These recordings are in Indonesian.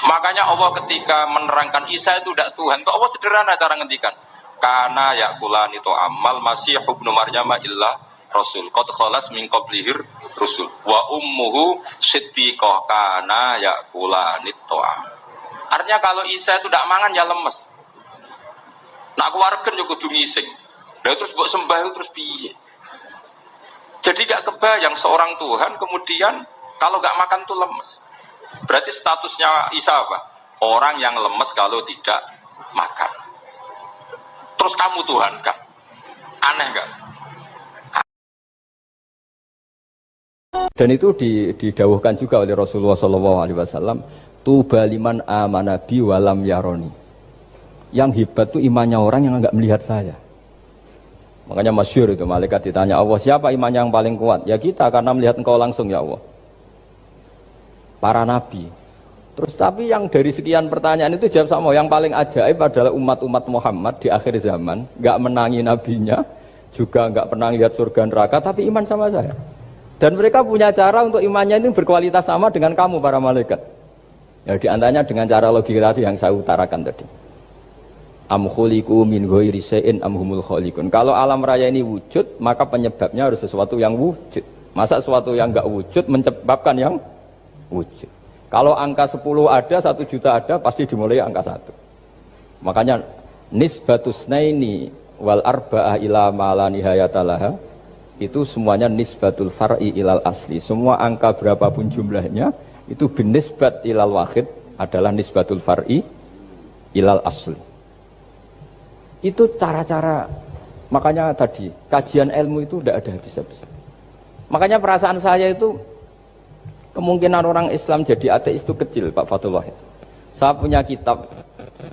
Makanya Allah ketika menerangkan Isa itu tidak Tuhan, itu Allah sederhana cara ngendikan. Karena yakulani to amal masih ibnu Maryam illa rasul. Qad khalas min qablihir rusul. Wa ummuhu siddiqah kana yakulani to amal. Artinya kalau Isa itu tidak mangan ya lemes. Nak keluarga yo kudu ngising. Lah terus mbok sembah terus piye? Jadi gak kebayang seorang Tuhan kemudian kalau gak makan tuh lemes. Berarti statusnya Isa apa? Orang yang lemes kalau tidak makan. Terus kamu Tuhan kan? Aneh gak? Dan itu didawuhkan juga oleh Rasulullah SAW. Tuba liman amana bi walam yaroni. Yang hebat itu imannya orang yang enggak melihat saya. Makanya masyhur itu malaikat ditanya Allah, siapa imannya yang paling kuat? Ya kita, karena melihat engkau langsung ya Allah. Para nabi. Terus tapi yang dari sekian pertanyaan itu jawab sama, yang paling ajaib adalah umat-umat Muhammad di akhir zaman, enggak menangi nabinya, juga enggak pernah lihat surga neraka, tapi iman sama saya. Dan mereka punya cara untuk imannya ini berkualitas sama dengan kamu para malaikat. Ya diantaranya dengan cara logika tadi yang saya utarakan tadi. Am khuliqu min ghairi syai'in am humul khaliqun. Kalau alam raya ini wujud, maka penyebabnya harus sesuatu yang wujud. Masa sesuatu yang enggak wujud menyebabkan yang wujud. Kalau angka 10 ada, 1 juta ada, pasti dimulai angka 1. Makanya nisbatusnaini wal arba'ah ila ma la nihayatalaha itu semuanya nisbatul far'i ilal asli. Semua angka berapapun jumlahnya itu binisbat ilal wahid adalah nisbatul far'i ilal asli. Itu cara-cara, makanya tadi kajian ilmu itu tidak ada habis-habis. Makanya perasaan saya itu kemungkinan orang Islam jadi ateis itu kecil Pak Fatullah. Saya punya kitab,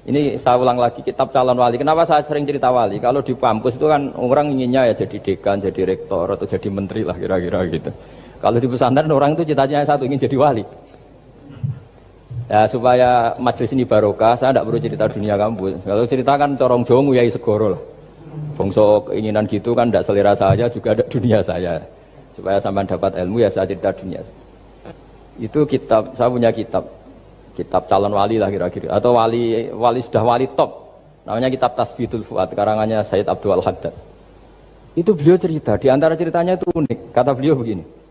ini saya ulang lagi, kitab calon wali. Kenapa saya sering cerita wali? Kalau di kampus itu kan orang inginnya ya jadi dekan, jadi rektor atau jadi menteri lah kira-kira gitu. Kalau di pesantren orang itu cita-citanya satu, ingin jadi wali. Ya supaya majelis ini barokah, saya tidak perlu cerita dunia kampus. Kalau cerita kan corong jongu ya segoro lah. Bongso keinginan gitu kan tidak selera saya, juga ada dunia saya. Supaya sampai dapat ilmu ya saya cerita dunia. Itu kitab, saya punya kitab calon wali lah kira-kira. Atau wali sudah wali top. Namanya kitab Tasbitul Fuad, karangannya Sayyid Abdul Haddad. Itu beliau cerita, di antara ceritanya itu unik. Kata beliau begini.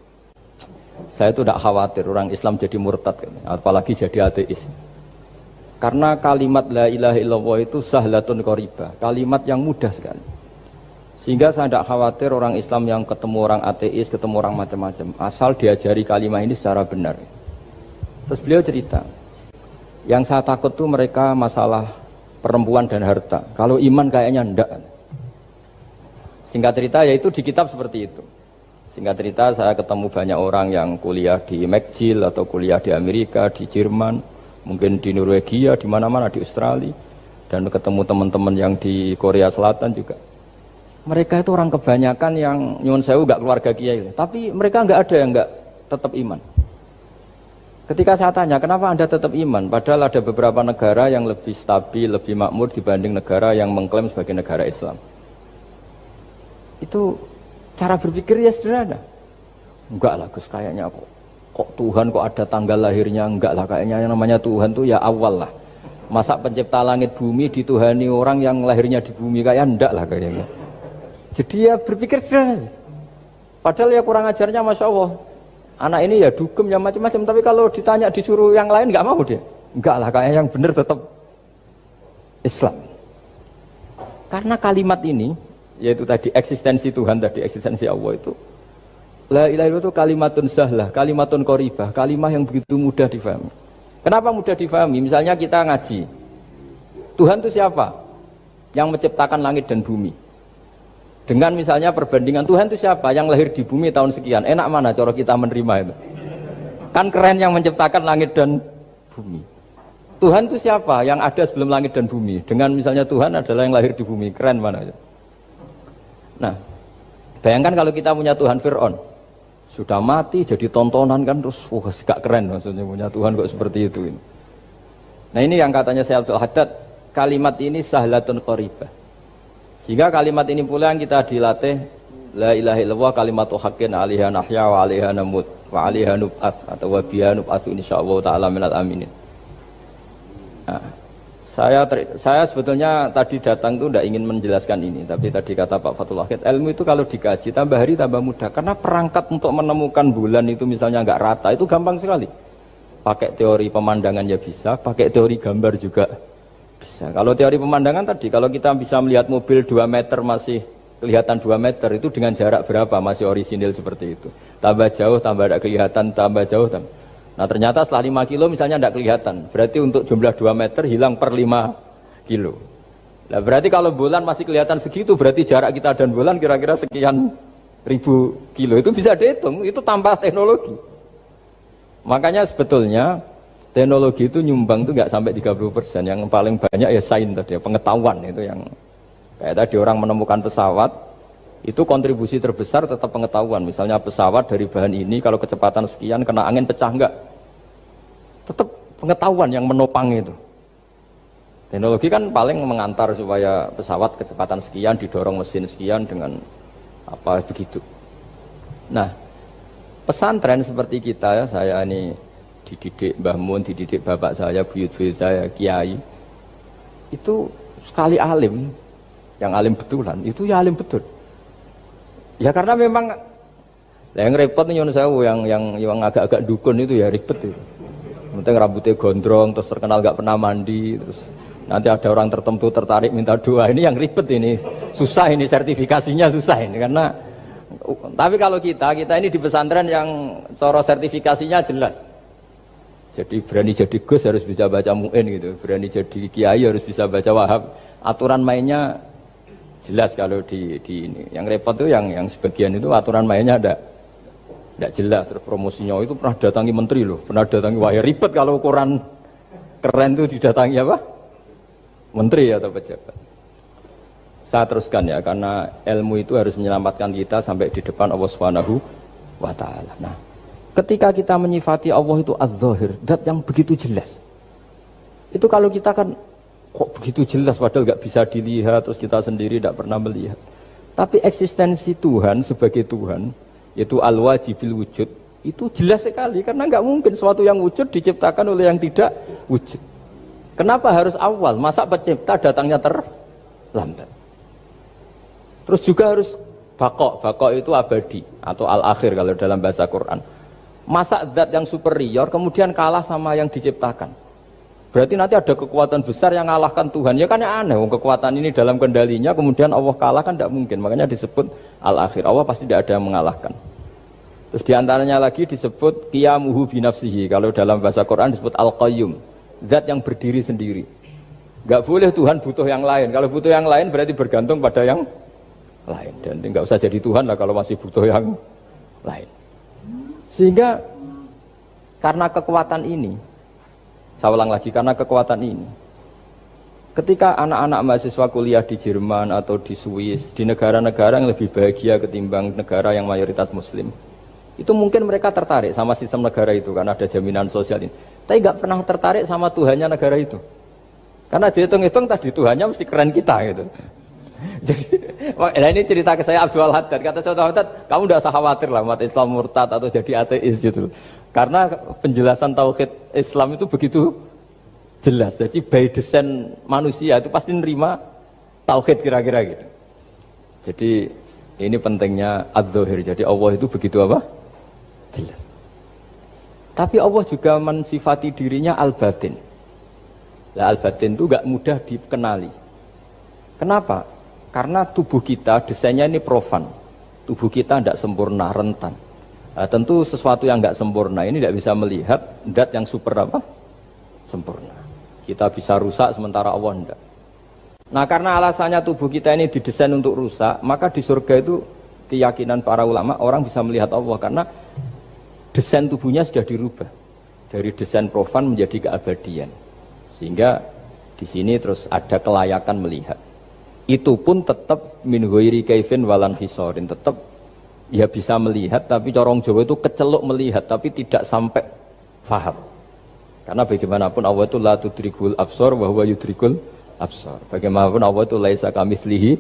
Saya itu tidak khawatir orang Islam jadi murtad, apalagi jadi ateis. Karena kalimat la ilaha illallah itu sahlatun qaribah, kalimat yang mudah sekali. Sehingga saya tidak khawatir orang Islam yang ketemu orang ateis, ketemu orang macam-macam, asal diajari kalimat ini secara benar. Terus beliau cerita, yang saya takut tuh mereka masalah perempuan dan harta. Kalau iman kayaknya enggak. Singkat cerita yaitu di kitab seperti itu. Singkat cerita saya ketemu banyak orang yang kuliah di McGill atau kuliah di Amerika, di Jerman, mungkin di Norwegia, di mana-mana, di Australia, dan ketemu teman-teman yang di Korea Selatan juga. Mereka itu orang kebanyakan yang nyuwun sewu gak keluarga kiai, tapi mereka nggak ada yang nggak tetap iman. Ketika saya tanya kenapa Anda tetap iman, padahal ada beberapa negara yang lebih stabil, lebih makmur dibanding negara yang mengklaim sebagai negara Islam. Itu cara berpikir ya sederhana. Enggak lah Gus, kayaknya kok Tuhan kok ada tanggal lahirnya, enggak lah, kayaknya yang namanya Tuhan tuh ya awal lah. Masa pencipta langit bumi dituhani orang yang lahirnya di bumi, kayak enggak lah kayaknya. Jadi ya berpikir sederhana. Padahal ya kurang ajarnya Masya Allah. Anak ini ya dugem ya macam-macam, tapi kalau ditanya disuruh yang lain enggak mau dia. Enggak lah, kayak yang benar tetap Islam. Karena kalimat ini yaitu tadi eksistensi Tuhan, tadi eksistensi Allah itu la ilaha illallah itu kalimatun sahlah, kalimatun qoribah, kalimah yang begitu mudah difahami. Kenapa mudah difahami? Misalnya kita ngaji, Tuhan itu siapa? Yang menciptakan langit dan bumi. Dengan misalnya perbandingan Tuhan itu siapa? Yang lahir di bumi tahun sekian. Enak mana cara kita menerima itu? Kan keren yang menciptakan langit dan bumi. Tuhan itu siapa? Yang ada sebelum langit dan bumi. Dengan misalnya Tuhan adalah yang lahir di bumi. Keren mana itu? Nah, bayangkan kalau kita punya Tuhan Fir'aun, sudah mati jadi tontonan kan, terus gak keren maksudnya punya Tuhan kok seperti itu. Nah ini yang katanya Sayyid Abdul Haddad, kalimat ini sahlatun qaribah. Sehingga kalimat ini pula yang kita dilatih, la ilaha illallah kalimatu haqqin 'alaiha nahya wa 'alaiha namut wa 'alaiha nub'ats atau wa biha nub'atsu insyaallah taala minal aminin. Nah, saya sebetulnya tadi datang tuh tidak ingin menjelaskan ini, tapi tadi kata Pak Fathul Wahid, ilmu itu kalau dikaji tambah hari tambah mudah, karena perangkat untuk menemukan bulan itu misalnya nggak rata itu gampang sekali. Pakai teori pemandangan ya bisa, pakai teori gambar juga bisa. Kalau teori pemandangan tadi, kalau kita bisa melihat mobil 2 meter masih kelihatan 2 meter, itu dengan jarak berapa masih orisinil seperti itu. Tambah jauh, tambah tidak kelihatan, tambah jauh, tambah. Nah ternyata setelah 5 kilo misalnya tidak kelihatan, berarti untuk jumlah 2 meter hilang per 5 kilo. Nah berarti kalau bulan masih kelihatan segitu, berarti jarak kita dan bulan kira-kira sekian ribu kilo. Itu bisa dihitung, itu tanpa teknologi. Makanya sebetulnya teknologi itu nyumbang itu nggak sampai 30%. Yang paling banyak ya sains tadi, pengetahuan itu yang kayak tadi orang menemukan pesawat, itu kontribusi terbesar tetap pengetahuan. Misalnya pesawat dari bahan ini kalau kecepatan sekian kena angin pecah enggak, tetap pengetahuan yang menopang itu. Teknologi kan paling mengantar supaya pesawat kecepatan sekian didorong mesin sekian dengan apa begitu. Nah pesantren seperti kita ya, saya ini dididik Mbah Mun, dididik bapak saya, buyut-buyut saya, kiai, itu sekali alim, yang alim betulan, itu ya alim betul. Ya karena memang yang repot nih yang agak-agak dukun itu ya ribet itu. Penting rambutnya gondrong, terus terkenal gak pernah mandi, terus nanti ada orang tertentu tertarik minta doa, ini yang ribet ini, susah ini sertifikasinya susah ini karena. Tapi kalau kita ini di pesantren yang coro sertifikasinya jelas. Jadi berani jadi Gus harus bisa baca Mu'in gitu, berani jadi Kiai harus bisa baca Wahab. Aturan mainnya jelas kalau di ini. Yang repot tuh yang sebagian itu aturan mainnya tidak jelas. Terus promosinya itu pernah datangi menteri loh, pernah datangi, wah ya ribet kalau ukuran keren tuh didatangi apa? Menteri atau pejabat. Saya teruskan ya, karena ilmu itu harus menyelamatkan kita sampai di depan Allah Subhanahu wa Ta'ala. Nah, ketika kita menyifati Allah itu az-zahir, zat yang begitu jelas. Itu kalau kita kan kok begitu jelas padahal nggak bisa dilihat, terus kita sendiri tidak pernah melihat. Tapi eksistensi Tuhan sebagai Tuhan, yaitu al-wajibil wujud, itu jelas sekali karena nggak mungkin suatu yang wujud diciptakan oleh yang tidak wujud. Kenapa harus awal? Masa pencipta datangnya terlambat? Terus juga harus bakok itu abadi atau al-akhir kalau dalam bahasa Quran. Masa zat yang superior kemudian kalah sama yang diciptakan. Berarti nanti ada kekuatan besar yang mengalahkan Tuhan. Ya kan ya aneh, kekuatan ini dalam kendalinya kemudian Allah kalah kan tidak mungkin. Makanya disebut al-akhir. Allah pasti tidak ada yang mengalahkan. Terus diantaranya lagi disebut qiyamuhu binafsihi. Kalau dalam bahasa Quran disebut al-qayyum, zat yang berdiri sendiri. Gak boleh Tuhan butuh yang lain. Kalau butuh yang lain berarti bergantung pada yang lain, dan nggak usah jadi Tuhan lah kalau masih butuh yang lain. Sehingga karena kekuatan ini, saya ulang lagi, karena kekuatan ini, ketika anak-anak mahasiswa kuliah di Jerman atau di Swiss, di negara-negara yang lebih bahagia ketimbang negara yang mayoritas Muslim, itu mungkin mereka tertarik sama sistem negara itu karena ada jaminan sosial ini. Tapi nggak pernah tertarik sama Tuhannya negara itu, karena dihitung-hitung tadi Tuhannya mesti keren kita gitu. Jadi, ini cerita ke saya Abdul Haddad. Kata saya Abdul Haddad, kamu tidak usah khawatir lah umat Islam murtad atau jadi ateis gitu. Karena penjelasan tauhid Islam itu begitu jelas. Jadi by design manusia itu pasti nerima tauhid kira-kira gitu. Jadi ini pentingnya az-zahir. Jadi Allah itu begitu apa? Jelas. Tapi Allah juga mensifati dirinya al-batin. Nah, al-batin itu gak mudah dikenali. Kenapa? Karena tubuh kita desainnya ini profan, tubuh kita tidak sempurna, rentan. Nah, tentu sesuatu yang tidak sempurna ini tidak bisa melihat zat yang super apa? Sempurna. Kita bisa rusak sementara Allah tidak. Nah karena alasannya tubuh kita ini didesain untuk rusak, maka di surga itu keyakinan para ulama orang bisa melihat Allah karena desain tubuhnya sudah dirubah dari desain profan menjadi keabadian. Sehingga di sini terus ada kelayakan melihat. Itu pun tetap min ghairi kaifin walan hisorin, tetap ya bisa melihat, tapi corong Jawa itu keceluk melihat tapi tidak sampai faham. Karena bagaimanapun Allah itu la tudrikul absar wa huwa yudrikul absar. Bagaimanapun Allah itu laisa kamitslihi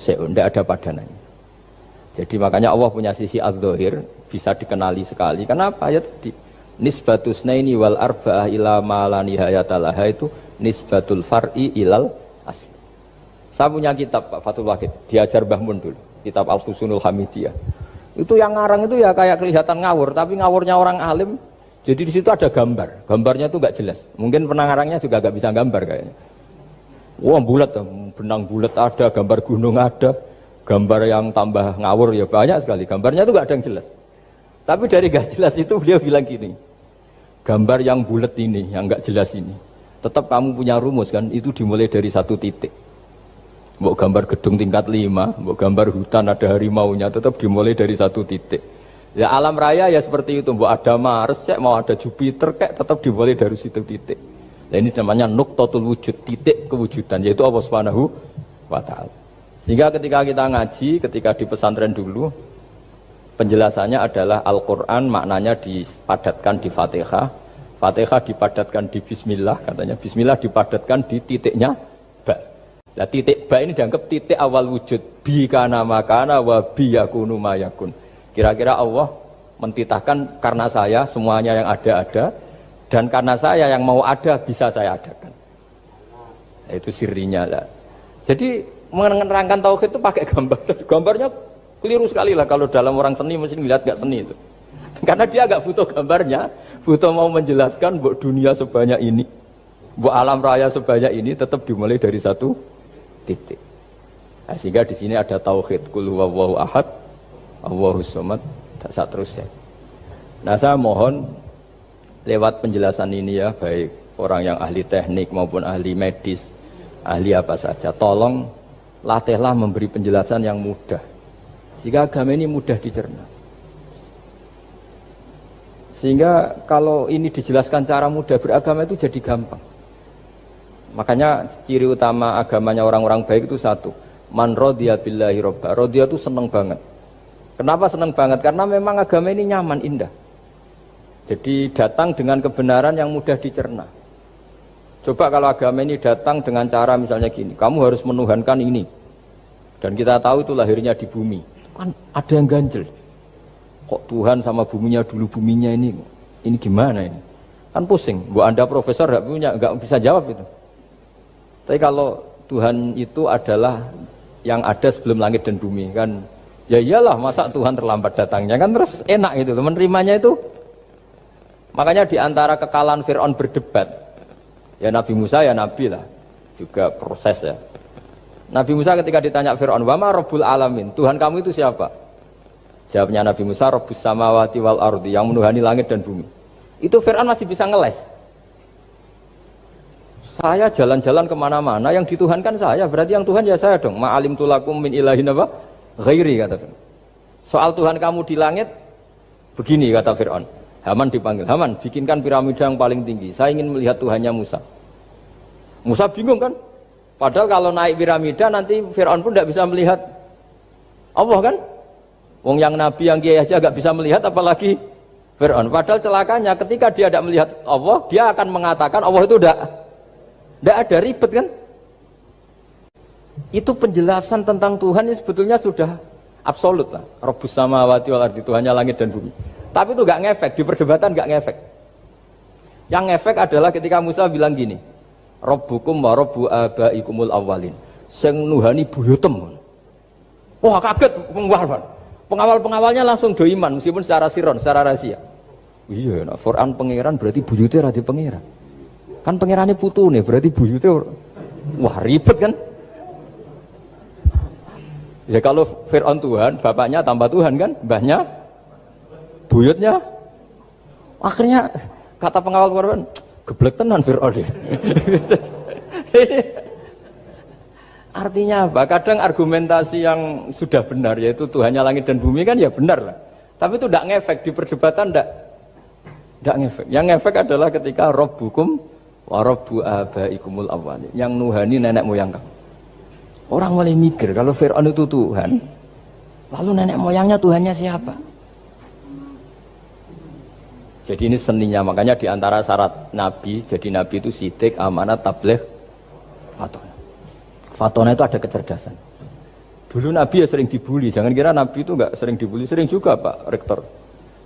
syai'un, tidak ada padanannya. Jadi makanya Allah punya sisi az-zahir bisa dikenali sekali. Kenapa? Ya tadi nisbatusnaini wal arba'ah ila ma la nihayata laha itu Nisbatul far'i ilal asli. Saya punya kitab Pak Fathul Wahid, diajar Mbah Mun dulu, kitab Al-Husunul Hamidiyah. Itu yang ngarang itu ya kayak kelihatan ngawur, tapi ngawurnya orang alim. Jadi di situ ada gambar, gambarnya itu nggak jelas. Mungkin pengarangnya juga nggak bisa gambar kayaknya. Wah bulat, benang bulat ada, gambar gunung ada, gambar yang tambah ngawur ya banyak sekali. Gambarnya itu nggak ada yang jelas. Tapi dari nggak jelas itu beliau bilang gini, gambar yang bulat ini, yang nggak jelas ini, tetap kamu punya rumus kan? Itu dimulai dari satu titik. Mau gambar gedung tingkat 5, mau gambar hutan ada harimaunya, tetap dimulai dari satu titik. Ya alam raya ya seperti itu, mau ada Mars, cek mau ada Jupiter, kayak tetap dimulai dari situ titik. Nah ini namanya nuqtatul wujud, titik kewujudan, yaitu Allah Subhanahu wa Ta'ala. Sehingga ketika kita ngaji, ketika di pesantren dulu, penjelasannya adalah Al-Quran maknanya dipadatkan di Fatihah, Fatihah dipadatkan di Bismillah, katanya Bismillah dipadatkan di titiknya Ba. Nah titik Ba ini dianggap titik awal wujud, bi kana makana wa bi yakunu mayakun. Kira-kira Allah mentitahkan karena saya semuanya yang ada, dan karena saya yang mau ada bisa saya adakan. Nah, itu sirinya lah. Jadi menerangkan tauhid itu pakai gambar. Gambarnya keliru sekali lah kalau dalam orang seni mesti lihat gak seni itu. Karena dia agak butuh gambarnya, butuh mau menjelaskan buat dunia sebanyak ini, buat alam raya sebanyak ini tetap dimulai dari satu titik. Nah, sehingga di sini ada tauhid qul huwallahu ahad, Allahus samad, tak seterusnya. Nah saya mohon lewat penjelasan ini ya, baik orang yang ahli teknik maupun ahli medis, ahli apa saja, tolong latihlah memberi penjelasan yang mudah, sehingga agama ini mudah dicerna. Sehingga kalau ini dijelaskan cara mudah beragama itu jadi gampang. Makanya ciri utama agamanya orang-orang baik itu satu, man radiya billahi robba. Radiya itu seneng banget. Kenapa seneng banget? Karena memang agama ini nyaman, indah. Jadi datang dengan kebenaran yang mudah dicerna. Coba kalau agama ini datang dengan cara misalnya gini, kamu harus menuhankan ini, dan kita tahu itu lahirnya di bumi, kan ada yang ganjel. Kok Tuhan sama buminya dulu, buminya ini gimana ini? Kan pusing. Buat Anda profesor nggak bisa jawab itu. Tapi kalau Tuhan itu adalah yang ada sebelum langit dan bumi, kan ya iyalah, masa Tuhan terlambat datangnya, kan terus enak gitu menerimanya itu. Makanya diantara kekalahan Fir'aun berdebat, ya Nabi Musa ya Nabi lah, juga proses ya. Nabi Musa ketika ditanya Fir'aun, wa ma rabbul alamin, Tuhan kamu itu siapa? Jawabnya Nabi Musa, rabbus samawati wal ardi, yang menuhani langit dan bumi. Itu Fir'aun masih bisa ngeles. Saya jalan-jalan kemana-mana, yang dituhankan saya, berarti yang Tuhan ya saya dong. Ma'alim tulakum min ilahin apa? Ghairi, kata Fir'aun. Soal Tuhan kamu di langit, begini kata Fir'aun. Haman dipanggil, Haman bikinkan piramida yang paling tinggi, saya ingin melihat Tuhannya Musa. Musa bingung kan? Padahal kalau naik piramida nanti Fir'aun pun tidak bisa melihat Allah kan? Wong yang Nabi yang kiai aja gak bisa melihat, apalagi Fir'aun. Padahal celakanya ketika dia tidak melihat Allah, dia akan mengatakan Allah itu tidak ada, ribet kan? Itu penjelasan tentang Tuhan ini sebetulnya sudah absolut lah. Rabbus samawati wal ardi, Tuhannya langit dan bumi. Tapi itu gak ngefek, di perdebatan gak ngefek. Yang ngefek adalah ketika Musa bilang gini, Rabbukum wa rabbu abaikumul awwalin, sing nuhani buyutem. Wah kaget pengawal-pengawalnya langsung do iman meskipun secara siron, secara rahasia. Iya, nah, Quran pangeran berarti buyutnya radi pangeran. Kan pangerannya putu nih, berarti buyutnya wah ribet kan? Ya kalau Fir'aun Tuhan, bapaknya tambah Tuhan kan, mbahnya, buyutnya. Akhirnya kata pengawal korban, geblek tenan Fir'aun. Artinya apa? Kadang argumentasi yang sudah benar, yaitu Tuhannya langit dan bumi kan ya benar lah. Tapi itu tidak ngefek, di perdebatan tidak ngefek. Yang ngefek adalah ketika Rabbukum wa rabbu abaikumul awwalin, yang nuhani nenek moyang kamu. Orang mulai mikir kalau Fir'aun itu Tuhan, lalu nenek moyangnya Tuhannya siapa? Jadi ini seninya, makanya diantara syarat Nabi, jadi Nabi itu sidik, amanat, tabligh, fatona. Fatona itu ada kecerdasan. Dulu Nabi ya sering dibully, jangan kira Nabi itu enggak sering dibully, sering juga Pak Rektor.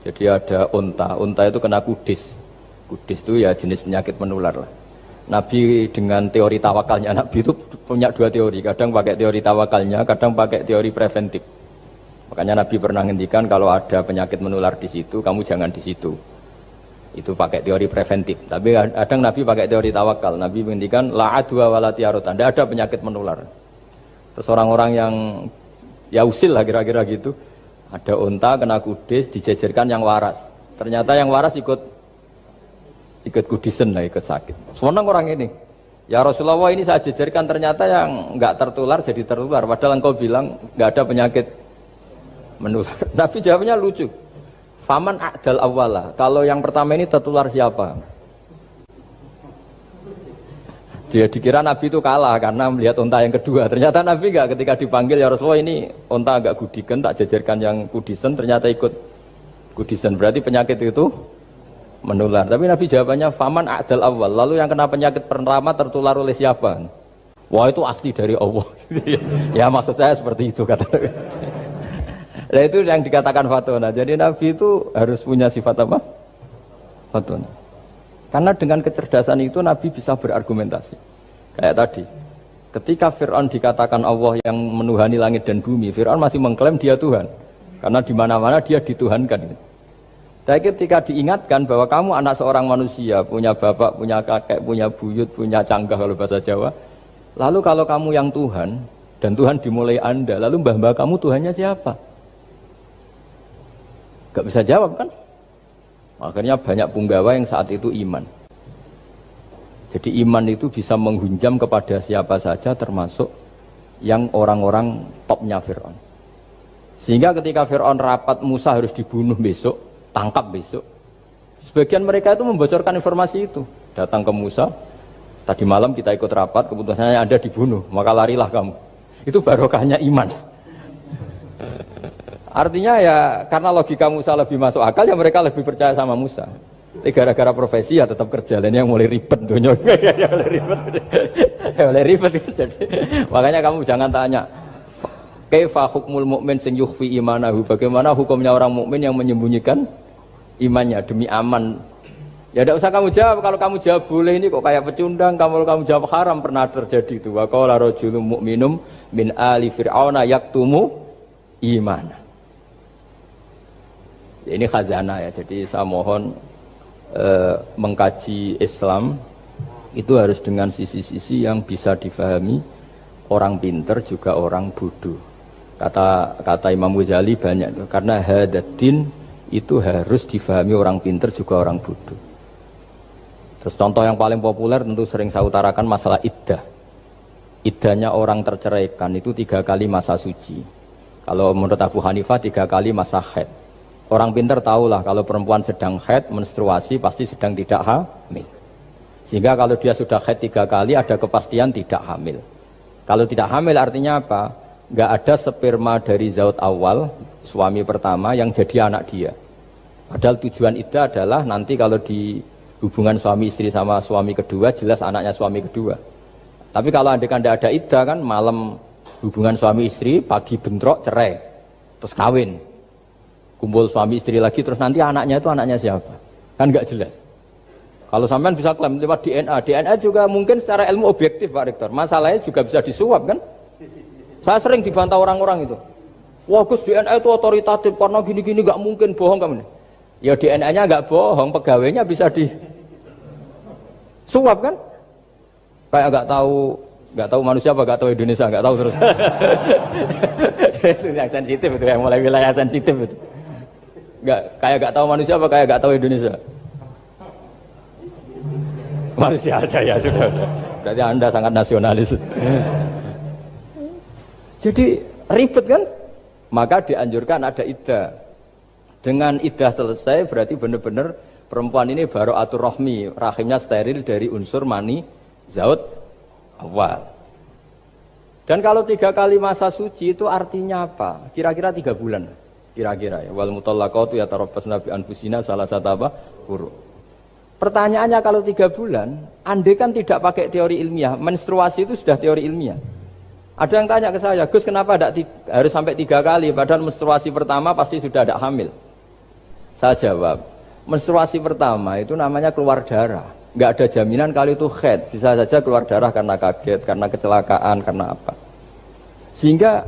Jadi ada unta itu kena kudis. Kudis itu ya jenis penyakit menular lah. Nabi dengan teori tawakalnya, Nabi itu punya dua teori, kadang pakai teori tawakalnya, kadang pakai teori preventif. Makanya Nabi pernah ngendikan kalau ada penyakit menular di situ, kamu jangan di situ. Itu pakai teori preventif. Tapi kadang Nabi pakai teori tawakal. Nabi menghentikan la adwa wala tiarut. Tidak ada penyakit menular. Terus orang-orang yang ya usil lah kira-kira gitu. Ada unta kena kudis dijejerkan yang waras. Ternyata yang waras ikut kudisen lah, ikut sakit. Senang orang ini. Ya Rasulullah, ini saya jejerkan ternyata yang enggak tertular jadi tertular. Padahal engkau bilang enggak ada penyakit menular. Nabi jawabnya lucu. Faman a'dal awwala. Kalau yang pertama ini tertular siapa? Dia dikira Nabi itu kalah karena melihat unta yang kedua. Ternyata Nabi enggak, ketika dipanggil ya Rasulullah ini unta agak gudikan, tak jajarkan yang kudisen, ternyata ikut kudisen. Berarti penyakit itu menular. Tapi Nabi jawabannya faman a'dal awwal. Lalu yang kena penyakit pertama tertular oleh siapa? Wah itu asli dari Allah. Ya maksud saya seperti itu kata Nabi. Nah itu yang dikatakan fatona. Jadi Nabi itu harus punya sifat apa? Fatona. Karena dengan kecerdasan itu Nabi bisa berargumentasi. Kayak tadi, ketika Fir'aun dikatakan Allah yang menuhani langit dan bumi, Fir'aun masih mengklaim dia Tuhan. Karena di mana-mana dia dituhankan. Tapi ketika diingatkan bahwa kamu anak seorang manusia, punya bapak, punya kakek, punya buyut, punya canggah kalau bahasa Jawa. Lalu kalau kamu yang Tuhan, dan Tuhan dimulai Anda, lalu mbah-mbah kamu Tuhannya siapa? Gak bisa jawab kan? Akhirnya banyak punggawa yang saat itu iman. Jadi iman itu bisa menghunjam kepada siapa saja termasuk yang orang-orang topnya Fir'aun. Sehingga ketika Fir'aun rapat Musa harus dibunuh besok, tangkap besok. Sebagian mereka itu membocorkan informasi itu. Datang ke Musa, tadi malam kita ikut rapat, keputusannya Anda dibunuh, maka larilah kamu. Itu barokahnya iman. Artinya ya karena logika Musa lebih masuk akal ya mereka lebih percaya sama Musa. Gara-gara profesi ya tetap kerja. Dan yang mulai ribet dunia. Ya mulai ribet. Jadi makanya kamu jangan tanya kaifa hukmul mukmin sing yukhfi imanahu. Bagaimana hukumnya orang mukmin yang menyembunyikan imannya demi aman. Ya tidak usah kamu jawab. Kalau kamu jawab boleh ini kok kayak pecundang. Kalau kamu jawab haram pernah terjadi itu. Wa qala rajulun mu'minum min ali fir'auna yaktumu iman. Ini khazanah ya, jadi saya mohon mengkaji Islam itu harus dengan sisi-sisi yang bisa difahami orang pinter juga orang bodoh. Kata Imam Ghazali banyak, karena hadatin itu harus difahami orang pinter juga orang bodoh. Terus contoh yang paling populer tentu sering saya utarakan masalah iddah. Iddahnya orang terceraikan itu 3 kali masa suci. Kalau menurut Abu Hanifah 3 kali masa haid. Orang pintar tahulah kalau perempuan sedang haid, menstruasi pasti sedang tidak hamil. Sehingga kalau dia sudah haid 3 kali ada kepastian tidak hamil. Kalau tidak hamil artinya apa? Nggak ada sperma dari zaut awal, suami pertama yang jadi anak dia. Padahal tujuan itu adalah nanti kalau di hubungan suami istri sama suami kedua jelas anaknya suami kedua. Tapi kalau andaikan tidak ada iddah kan malam hubungan suami istri, pagi bentrok cerai, terus kawin. Kumpul suami istri lagi terus nanti anaknya itu anaknya siapa? Kan nggak jelas. Kalau sampean bisa klaim lewat DNA juga mungkin secara ilmu objektif Pak Rektor. Masalahnya juga bisa disuap kan? Saya sering dibantah orang-orang itu. Wah Gus DNA itu otoritatif karena gini-gini nggak mungkin bohong kamu. Ya DNA-nya nggak bohong, pegawainya bisa disuap kan? Kayak nggak tahu manusia apa nggak tahu Indonesia nggak tahu terus. Itu yang sensitif itu yang mulai wilayah sensitif itu. Kayak gak tahu manusia apa kayak gak tahu Indonesia? Manusia aja ya sudah. Berarti Anda sangat nasionalis. Jadi ribet kan? Maka dianjurkan ada iddah. Dengan iddah selesai berarti benar-benar perempuan ini baru atur rohmi, rahimnya steril dari unsur mani zaut awal. Dan kalau 3 kali masa suci itu artinya apa? Kira-kira 3 bulan. Kira-kira ya. Wal mutallaqatu yatarabbasna bi anfusina salah satu apa? Quru. Pertanyaannya kalau 3 bulan, andai kan tidak pakai teori ilmiah, menstruasi itu sudah teori ilmiah. Ada yang tanya ke saya, Gus kenapa harus sampai 3 kali? Padahal menstruasi pertama pasti sudah ada hamil. Saya jawab, menstruasi pertama itu namanya keluar darah. nggak ada jaminan kalau itu haid, bisa saja keluar darah karena kaget, karena kecelakaan, karena apa. Sehingga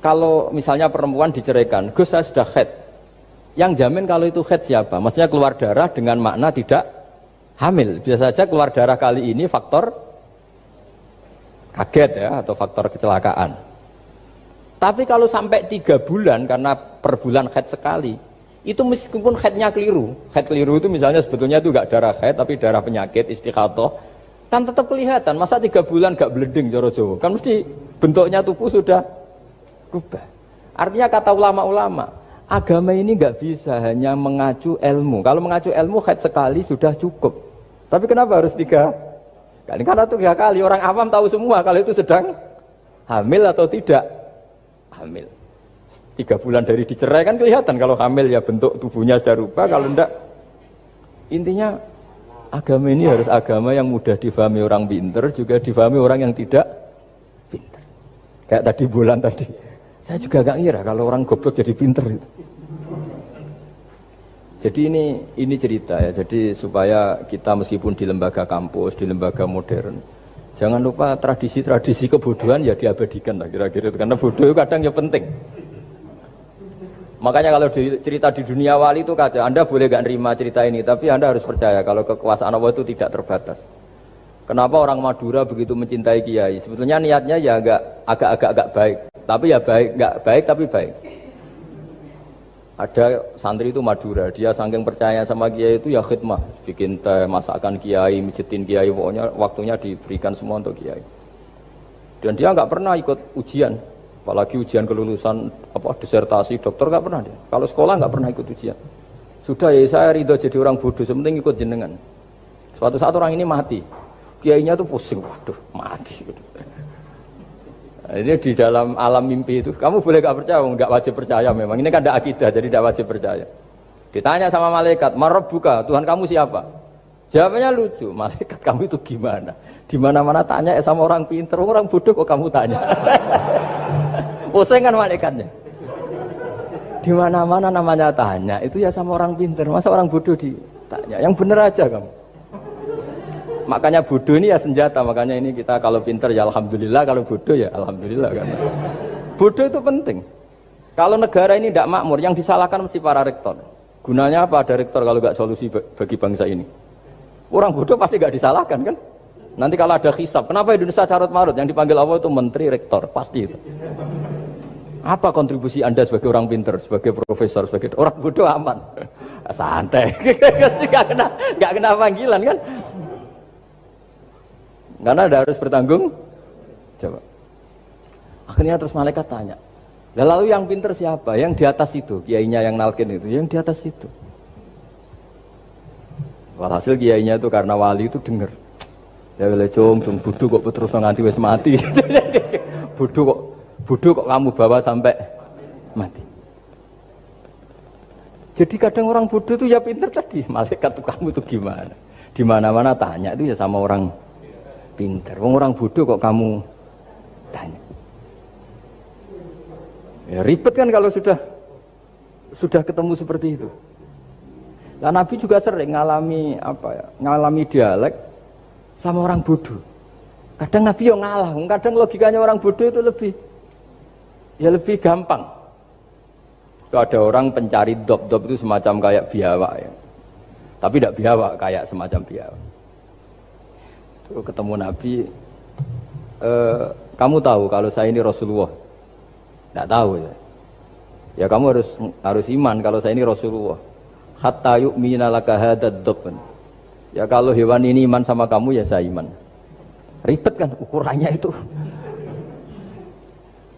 kalau misalnya perempuan diceraikan, Gus saya sudah haid, yang jamin kalau itu haid siapa? Maksudnya keluar darah dengan makna tidak hamil. Bisa saja keluar darah kali ini faktor kaget ya, atau faktor kecelakaan. Tapi kalau sampai 3 bulan karena per bulan haid sekali, itu meskipun haidnya keliru, haid keliru itu misalnya sebetulnya itu enggak darah haid tapi darah penyakit istikhadah, kan tetap kelihatan. Masa 3 bulan enggak bleeding Jawa Jawa? Kan mesti bentuknya tubuh sudah rubah. Artinya kata ulama-ulama, agama ini enggak bisa hanya mengacu ilmu. Kalau mengacu ilmu haid sekali sudah cukup. Tapi kenapa harus 3 kali? Karena 3 kali orang awam tahu semua kalau itu sedang hamil atau tidak hamil. 3 bulan dari dicerai kan kelihatan kalau hamil ya bentuk tubuhnya sudah rubah, kalau enggak. Intinya agama ini harus agama yang mudah difahami orang pinter, juga difahami orang yang tidak pinter. Kayak tadi bulan tadi, saya juga gak ngira kalau orang goblok jadi pinter itu. Jadi ini cerita ya, jadi supaya kita meskipun di lembaga kampus, di lembaga modern, jangan lupa tradisi-tradisi kebodohan ya diabadikan lah kira-kira itu, karena bodoh kadang ya penting. Makanya kalau cerita di dunia wali itu kaca, Anda boleh gak nerima cerita ini, tapi Anda harus percaya kalau kekuasaan Allah itu tidak terbatas. Kenapa orang Madura begitu mencintai kiai? Sebetulnya niatnya ya agak-agak baik, tapi ya baik, gak baik tapi baik. Ada santri itu Madura, dia saking percaya sama kiai itu ya khidmah, bikin teh, masakan kiai, mijitin kiai, pokoknya waktunya diberikan semua untuk kiai. Dan dia nggak pernah ikut ujian, apalagi ujian kelulusan disertasi dokter nggak pernah dia. Kalau sekolah nggak pernah ikut ujian. Sudah ya saya ridho jadi orang bodoh, sementing ikut jenengan. Suatu saat orang ini mati, kiainya tuh pusing, waduh mati. Nah, ini di dalam alam mimpi itu, kamu boleh gak percaya, nggak wajib percaya memang. Ini kan ada akidah, jadi tidak wajib percaya. Ditanya sama malaikat, Marabbuka, Tuhan kamu siapa? Jawabannya lucu, malaikat kamu itu gimana? Di mana-mana tanya sama orang pinter, orang bodoh kok kamu tanya? Pusing kan malaikatnya. Di mana-mana namanya tanya, itu ya sama orang pinter, masa orang bodoh ditanya? Yang bener aja kamu. Makanya bodoh ini ya senjata, makanya ini kita kalau pinter ya alhamdulillah, kalau bodoh ya alhamdulillah. Karena bodoh itu penting. Kalau negara ini tidak makmur, yang disalahkan mesti para rektor. Gunanya apa ada rektor kalau nggak solusi bagi bangsa ini? Orang bodoh pasti nggak disalahkan kan? Nanti kalau ada hisab, kenapa Indonesia carut marut? Yang dipanggil Allah itu menteri rektor, pasti itu. Apa kontribusi Anda sebagai orang pinter, sebagai profesor, sebagai orang bodoh aman? Santai, nggak kena panggilan kan? Karena Anda harus bertanggung jawab. Akhirnya terus malaikat tanya, lalu yang pinter siapa? Yang di atas itu, kiainya yang nalkin itu, yang di atas itu. Walhasil kiainya itu karena wali itu dengar, ya boleh cung bodoh kok terus nganti wis mati. bodoh kok kamu bawa sampai mati. Jadi kadang orang bodoh itu ya pinter tadi, malaikat tuh kamu tuh gimana? Di mana-mana tanya itu ya sama orang pinter. Orang bodoh kok kamu tanya? Ya ribet kan kalau sudah ketemu seperti itu. Nah, Nabi juga sering ngalami dialek sama orang bodoh. Kadang Nabi yang ngalah, kadang logikanya orang bodoh itu lebih gampang. Itu ada orang pencari dop itu semacam kayak biawak ya. Tapi tidak biawak, kayak semacam biawak. Ketemu Nabi, kamu tahu kalau saya ini Rasulullah? Tidak tahu ya. Ya kamu harus iman kalau saya ini Rasulullah. Hatta yu'mina laka hadad dhab. Ya kalau hewan ini iman sama kamu ya saya iman. Ribet kan ukurannya itu.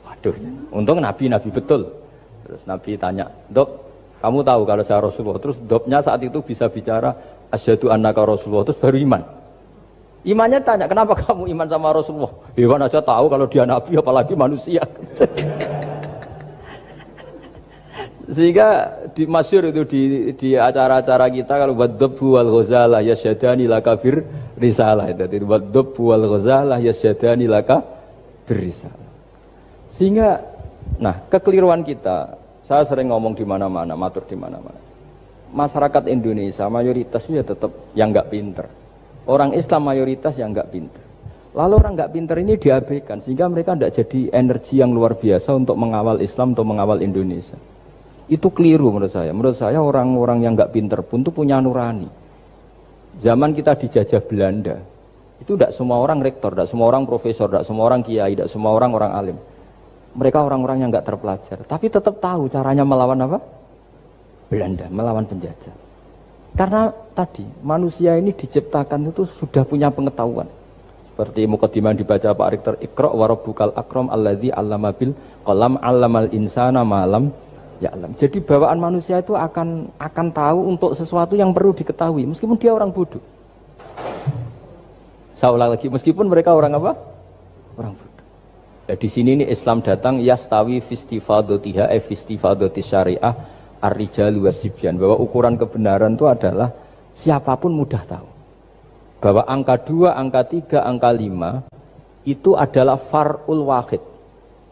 Waduh, untung Nabi betul. Terus Nabi tanya, "Dhab, kamu tahu kalau saya Rasulullah?" Terus dhabnya saat itu bisa bicara asyhadu annaka Rasulullah, terus baru iman. Imannya tanya, kenapa kamu iman sama Rasulullah? Hewan aja tahu kalau dia Nabi, apalagi manusia. Sehingga di masyhur itu di acara-acara kita kalau wadhabbu wal ghazalah yasyadani laka bir risalah itu. Wadhabbu wal ghazalah yasyadani laka bir risalah. Sehingga nah, kekeliruan kita, saya sering ngomong di mana-mana, matur di mana-mana. masyarakat Indonesia mayoritas ya tetap yang nggak pinter. Orang Islam mayoritas yang nggak pinter. Lalu orang nggak pinter ini diabaikan sehingga mereka tidak jadi energi yang luar biasa untuk mengawal Islam atau mengawal Indonesia. Itu keliru menurut saya. Menurut saya orang-orang yang nggak pinter pun tuh punya nurani. Zaman kita dijajah Belanda, itu tidak semua orang rektor, tidak semua orang profesor, tidak semua orang kiai, tidak semua orang alim. Mereka orang-orang yang nggak terpelajar, tapi tetap tahu caranya melawan apa? Belanda, melawan penjajah. Karena tadi manusia ini diciptakan itu sudah punya pengetahuan. Seperti mukadimah dibaca Pak Rektor, Iqra wa rabbukal akram alladzi 'allama bil qalam 'allamal insana ma lam ya'lam. Jadi bawaan manusia itu akan tahu untuk sesuatu yang perlu diketahui meskipun dia orang bodoh. Saya ulang lagi, meskipun mereka orang apa? Orang bodoh. Ya, di sini ini Islam datang yastawi fistifadatiha fistifadati syariah ar-rijalu wasibyan, bahwa ukuran kebenaran itu adalah siapapun mudah tahu. Bahwa angka 2, angka 3, angka 5 itu adalah far'ul wahid,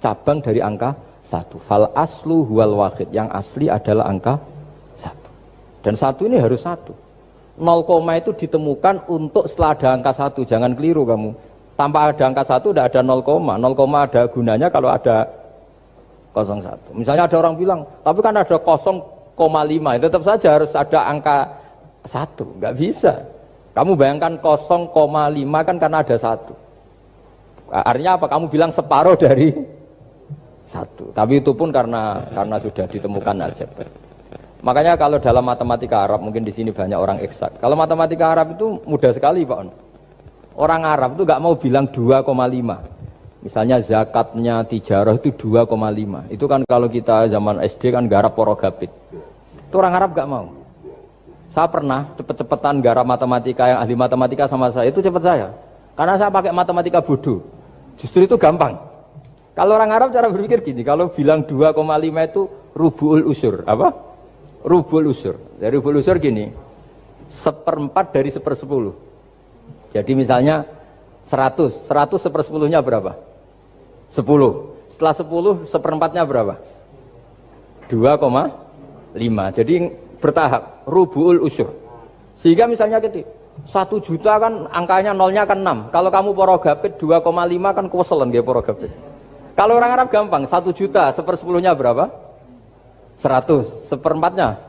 cabang dari angka 1. Fal aslu huwal wahid, yang asli adalah angka 1. Dan 1 ini harus 1. 0, itu ditemukan untuk setelah ada angka 1, jangan keliru kamu. Tanpa ada angka 1 tidak ada 0, 0, ada gunanya kalau ada 01. Misalnya ada orang bilang, tapi kan ada 0,5, tetap saja harus ada angka 1, nggak bisa. Kamu bayangkan 0,5 kan karena ada 1. Artinya apa? Kamu bilang separuh dari 1. Tapi itu pun karena sudah ditemukan aljabar. Makanya kalau dalam matematika Arab, mungkin di sini banyak orang eksak. Kalau matematika Arab itu mudah sekali Pak. Orang Arab itu nggak mau bilang 2,5. Misalnya zakatnya tijarah itu 2,5. Itu kan kalau kita zaman SD kan garap porogapit. Itu orang Arab nggak mau. Saya pernah cepet-cepetan garap matematika, yang ahli matematika sama saya, itu cepet saya. Karena saya pakai matematika bodoh. Justru itu gampang. Kalau orang Arab cara berpikir gini, kalau bilang 2,5 itu rubu'ul usur. Apa? Rubu'ul usur. Dari rubu'ul usur gini, 1/4 dari 1/10. Jadi misalnya 100 1/10-nya berapa? 10. Setelah 10, 1/4-nya berapa? 2,5. Jadi bertahap, rubu'ul usur. Sehingga misalnya gitu, 1 juta kan angkanya nolnya kan 6. Kalau kamu porogapit 2,5 kan kuweselan dia porogapit. Kalau orang Arab gampang, 1 juta 1/10-nya berapa? 100. 1/4-nya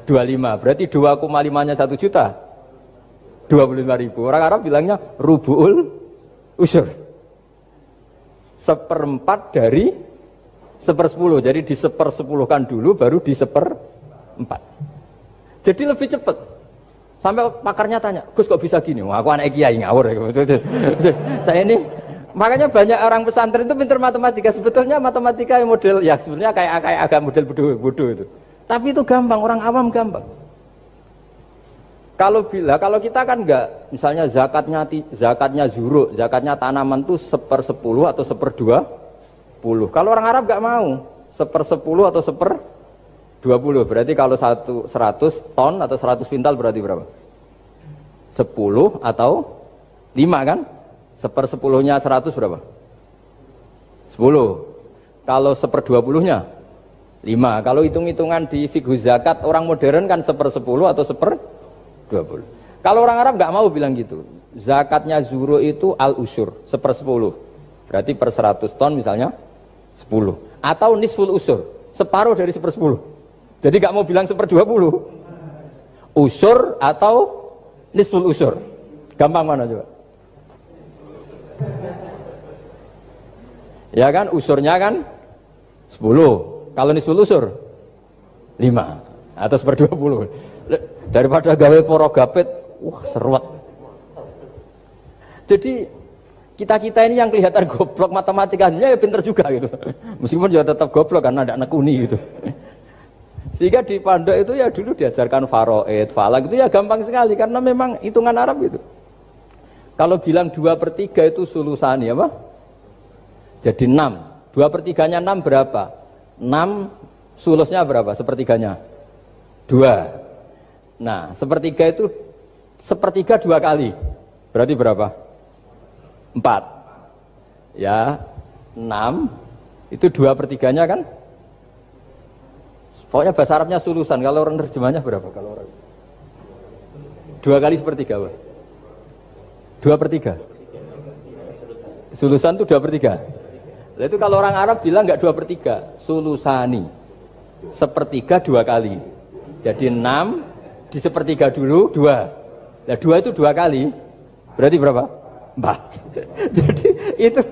25. Berarti 2,5-nya 1 juta 25.000. Orang Arab bilangnya rubu'ul usur. 1/4 dari 1/10. Jadi di 1/10-kan dulu baru di 1/4. Jadi lebih cepat. Sampai pakarnya tanya, Gus kok bisa gini? Wah, aku anak kiai ngawur. Saya ini, makanya banyak orang pesantren itu pintar matematika. Sebetulnya matematika yang model, ya sebenarnya kayak agak model bodoh itu. Tapi itu gampang, orang awam gampang. Kalau kita kan enggak, misalnya zakatnya zuruk, zakatnya tanaman itu 1/10 atau 1/20. Kalau orang Arab enggak mau 1/10 atau 1/20. Berarti kalau 100 ton atau 100 pintal berarti berapa? 10 atau 5 kan? 1/10-nya 100 berapa? 10. Kalau 1/20-nya 5. Kalau hitung-hitungan di fikih zakat orang modern kan 1/10 atau 1/20. Kalau orang Arab nggak mau bilang gitu. Zakatnya zuru itu al-usur 1/10. Berarti per 100 ton misalnya 10. Atau nisful usur, separuh dari 1/10. Jadi nggak mau bilang 1/20. Usur atau nisful usur. Gampang mana coba? Ya kan, usurnya kan 10. Kalau nisful usur 5 atau 1/20. Daripada gawe porogapit, wah seruat. Jadi kita ini yang kelihatan goblok matematikanya ya pinter juga gitu. Meskipun juga tetap goblok karena ada nekuni gitu. Sehingga di pondok itu ya dulu diajarkan faraid, falak itu ya gampang sekali karena memang hitungan Arab gitu. Kalau bilang 2/3 itu sulusani apa? Jadi 6. 2/3-nya 6 berapa? 6 sulusnya berapa? Sepertiganya 2. Nah, sepertiga itu sepertiga 2 kali. Berarti berapa? 4. Ya, 6 itu 2/3-nya kan Pokoknya bahasa Arabnya sulusan. Kalau orang terjemahnya berapa? Kalau orang 2 kali sepertiga, Pak. 2/3. Sulusan itu 2/3. Nah, itu kalau orang Arab bilang nggak 2/3, sulusani. Sepertiga 2 kali. Jadi 6 di sepertiga dulu 2. Nah 2 itu 2 kali. Berarti berapa? 4. Jadi itu.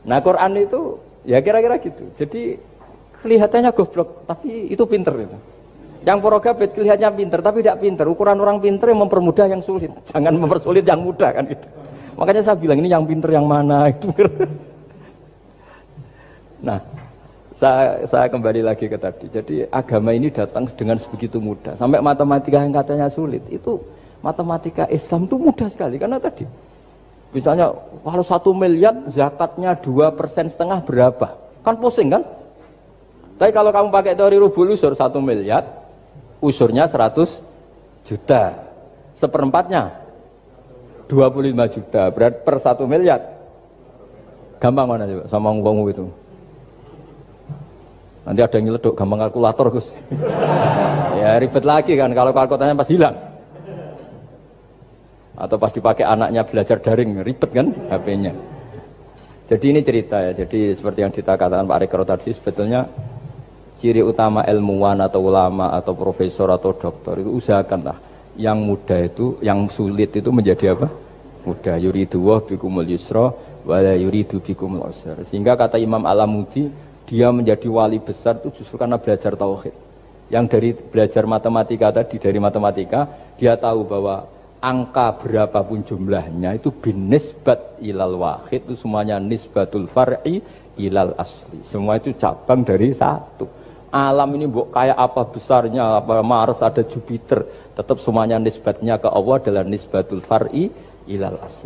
Nah Quran itu ya kira-kira gitu. Jadi kelihatannya goblok, tapi itu pinter itu. Yang porogabit kelihatannya pinter, tapi tidak pinter. Ukuran orang pinter yang mempermudah yang sulit. Jangan mempersulit yang mudah kan gitu. Makanya saya bilang ini yang pinter yang mana itu. Nah, saya kembali lagi ke tadi. Jadi agama ini datang dengan sebegitu mudah. Sampai matematika yang katanya sulit, itu matematika Islam itu mudah sekali. Karena tadi, misalnya kalau 1 miliar zakatnya 2,5% berapa? Kan pusing kan? Tapi kalau kamu pakai teori rubul usur 1 miliar, usurnya 100 juta. Seperempatnya 25 juta. Berarti per 1 miliar. Gampang mana coba sama ngomong itu? Nanti ada yang nyeleduk, gampang kalkulator Gus. Ya ribet lagi kan kalau kalkulatornya pas hilang. Atau pas dipakai anaknya belajar daring, ribet kan HP-nya. Jadi ini cerita ya. Jadi seperti yang dikatakan Pak Rekro tadi, sebetulnya ciri utama ilmuwan atau ulama atau profesor atau doktor itu usahakanlah yang mudah itu, yang sulit itu menjadi apa? Mudah. Yuridu wa bikumul yusra wa la yuridu bikumul usra. Sehingga kata Imam Alamudi, dia menjadi wali besar itu justru karena belajar tauhid. Yang dari belajar matematika tadi, dari matematika dia tahu bahwa angka berapapun jumlahnya itu binisbat ilal wahid, itu semuanya nisbatul far'i ilal asli. Semua itu cabang dari satu. Alam ini kayak apa besarnya, apa Mars, ada Jupiter, tetap semuanya nisbatnya ke Allah adalah nisbatul far'i ilal asli.